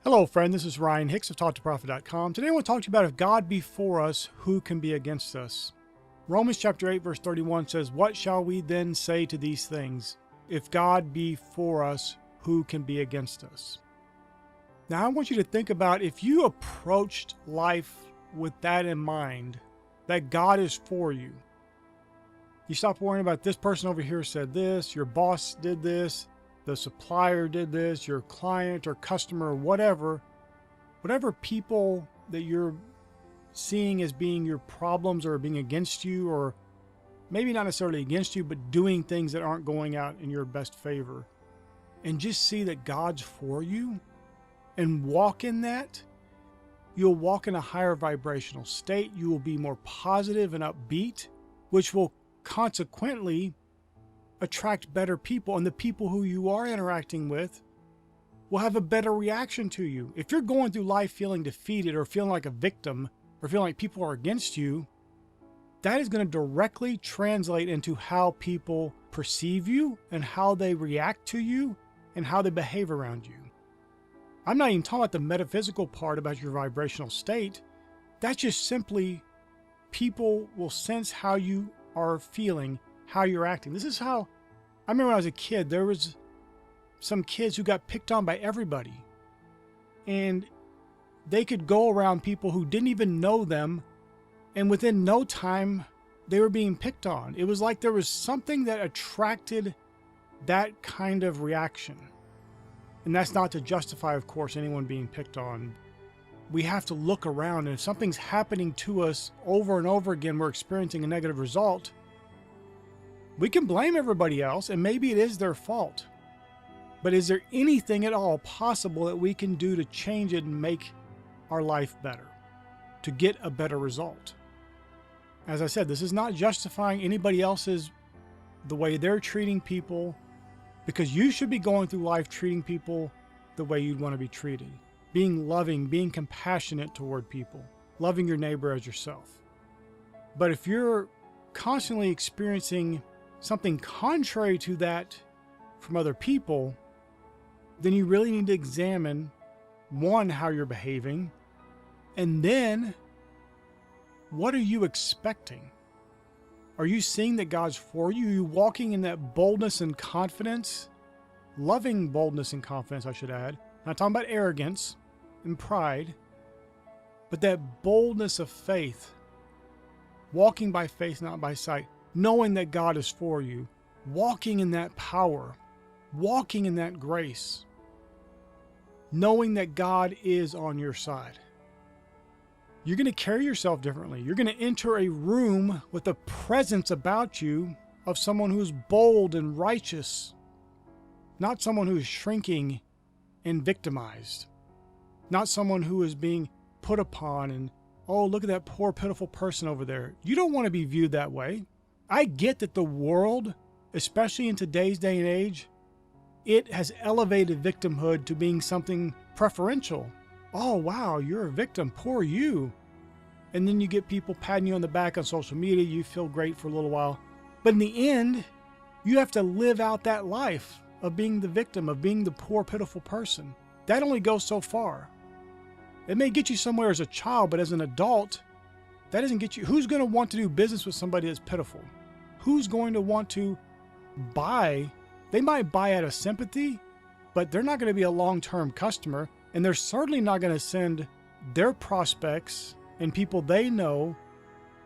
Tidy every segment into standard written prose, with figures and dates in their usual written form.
Hello, friend. This is Ryan Hicks of TalkToProfit.com. Today I want to talk to you about if God be for us, who can be against us? Romans chapter 8, verse 31 says, "What shall we then say to these things? If God be for us, who can be against us?" Now I want you to think about if you approached life with that in mind, that God is for you. You stop worrying about this person over here said this, your boss did this, the supplier did this, your client or customer, whatever people that you're seeing as being your problems or being against you, or maybe not necessarily against you, but doing things that aren't going out in your best favor. And just see that God's for you and walk in that. You'll walk in a higher vibrational state. You will be more positive and upbeat, which will consequently attract better people, and the people who you are interacting with will have a better reaction to you. If you're going through life feeling defeated or feeling like a victim or feeling like people are against you, that is going to directly translate into how people perceive you and how they react to you and how they behave around you. I'm not even talking about the metaphysical part about your vibrational state. That's just simply people will sense how you are feeling, how you're acting. This is how, I remember when I was a kid, there was some kids who got picked on by everybody. And they could go around people who didn't even know them, and within no time, they were being picked on. It was like there was something that attracted that kind of reaction. And that's not to justify, of course, anyone being picked on. We have to look around, and if something's happening to us over and over again, we're experiencing a negative result, we can blame everybody else, and maybe it is their fault. But is there anything at all possible that we can do to change it and make our life better, to get a better result? As I said, this is not justifying anybody else's, the way they're treating people, because you should be going through life treating people the way you'd want to be treated. Being loving, being compassionate toward people, loving your neighbor as yourself. But if you're constantly experiencing something contrary to that from other people, then you really need to examine, one, how you're behaving, and then what are you expecting? Are you seeing that God's for you? Are you walking in that boldness and confidence? Loving boldness and confidence, I should add. I'm not talking about arrogance and pride, but that boldness of faith, walking by faith, not by sight, knowing that God is for you, walking in that power, walking in that grace, knowing that God is on your side. You're going to carry yourself differently. You're going to enter a room with a presence about you of someone who's bold and righteous, not someone who is shrinking and victimized, not someone who is being put upon and, oh, look at that poor, pitiful person over there. You don't want to be viewed that way. I get that the world, especially in today's day and age, it has elevated victimhood to being something preferential. Oh, wow, you're a victim. Poor you. And then you get people patting you on the back on social media. You feel great for a little while. But in the end, you have to live out that life of being the victim, of being the poor, pitiful person. That only goes so far. It may get you somewhere as a child, but as an adult, that doesn't get you. Who's going to want to do business with somebody that's pitiful? Who's going to want to buy? They might buy out of sympathy, but they're not going to be a long-term customer, and they're certainly not going to send their prospects and people they know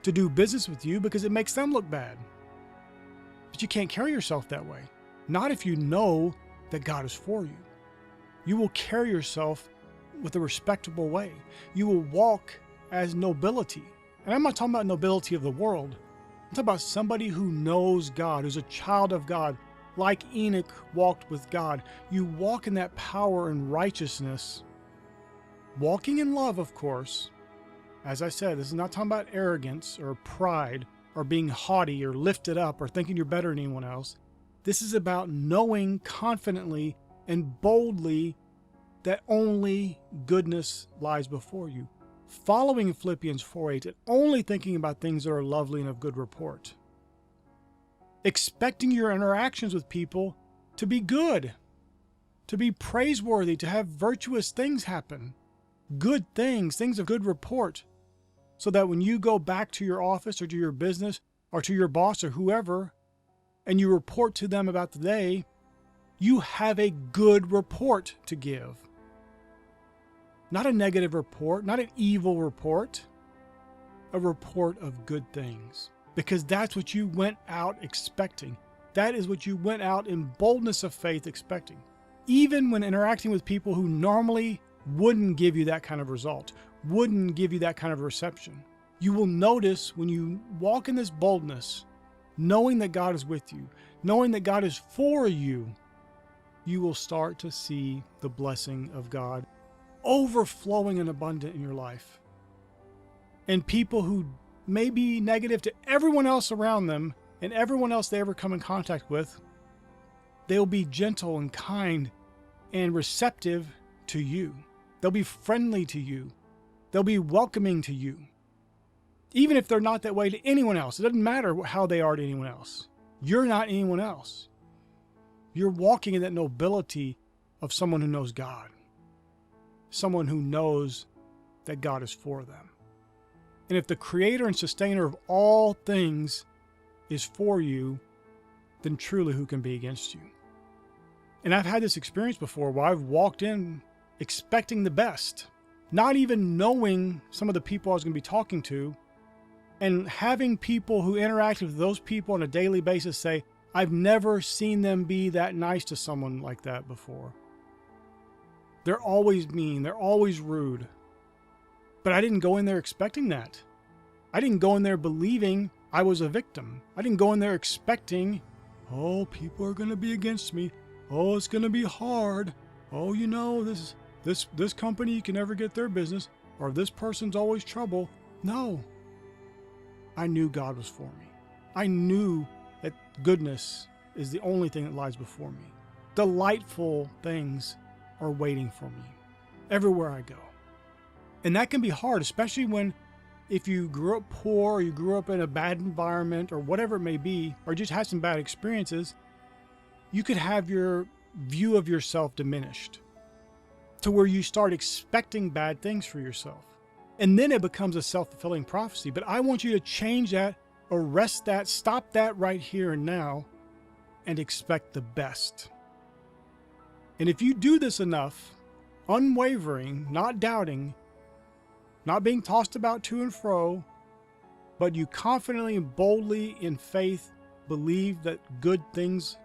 to do business with you because it makes them look bad. But you can't carry yourself that way. Not if you know that God is for you. You will carry yourself with a respectable way. You will walk as nobility. And I'm not talking about nobility of the world. I'm talking about somebody who knows God, who's a child of God, like Enoch walked with God. You walk in that power and righteousness, walking in love, of course. As I said, this is not talking about arrogance or pride or being haughty or lifted up or thinking you're better than anyone else. This is about knowing confidently and boldly that only goodness lies before you. Following Philippians 4:8 and only thinking about things that are lovely and of good report. Expecting your interactions with people to be good, to be praiseworthy, to have virtuous things happen, good things, things of good report, so that when you go back to your office or to your business or to your boss or whoever, and you report to them about the day, you have a good report to give. Not a negative report, not an evil report, a report of good things. Because that's what you went out expecting. That is what you went out in boldness of faith expecting. Even when interacting with people who normally wouldn't give you that kind of result, wouldn't give you that kind of reception. You will notice when you walk in this boldness, knowing that God is with you, knowing that God is for you, you will start to see the blessing of God overflowing and abundant in your life. And people who may be negative to everyone else around them and everyone else they ever come in contact with, they'll be gentle and kind and receptive to you. They'll be friendly to you. They'll be welcoming to you. Even if they're not that way to anyone else. It doesn't matter how they are to anyone else. You're not anyone else. You're walking in that nobility of someone who knows God. Someone who knows that God is for them. And if the creator and sustainer of all things is for you, then truly who can be against you? And I've had this experience before where I've walked in expecting the best, not even knowing some of the people I was going to be talking to, and having people who interact with those people on a daily basis say, I've never seen them be that nice to someone like that before. They're always mean. They're always rude. But I didn't go in there expecting that. I didn't go in there believing I was a victim. I didn't go in there expecting, oh, people are going to be against me. Oh, it's going to be hard. Oh, you know, this company, you can never get their business, or this person's always trouble. No. I knew God was for me. I knew that goodness is the only thing that lies before me. Delightful things are waiting for me everywhere I go. And that can be hard, especially if you grew up poor, or you grew up in a bad environment, or whatever it may be, or just had some bad experiences, you could have your view of yourself diminished to where you start expecting bad things for yourself. And then it becomes a self-fulfilling prophecy. But I want you to change that, arrest that, stop that right here and now, and expect the best. And if you do this enough, unwavering, not doubting, not being tossed about to and fro, but you confidently and boldly in faith believe that good things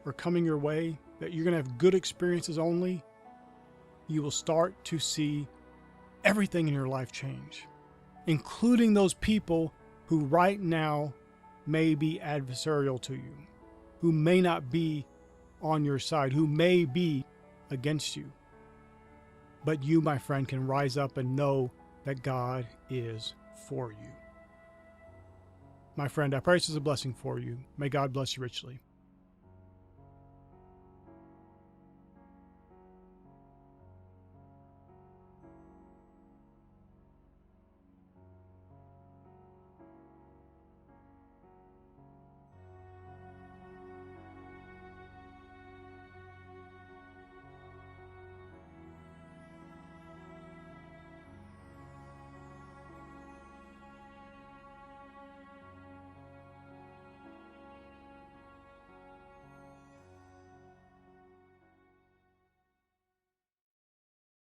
are coming your way, that you're going to have good experiences only, you will start to see everything in your life change, including those people who right now may be adversarial to you, who may not be on your side, who may be against you. But you, my friend, can rise up and know that God is for you. My friend, I pray this is a blessing for you. May God bless you richly.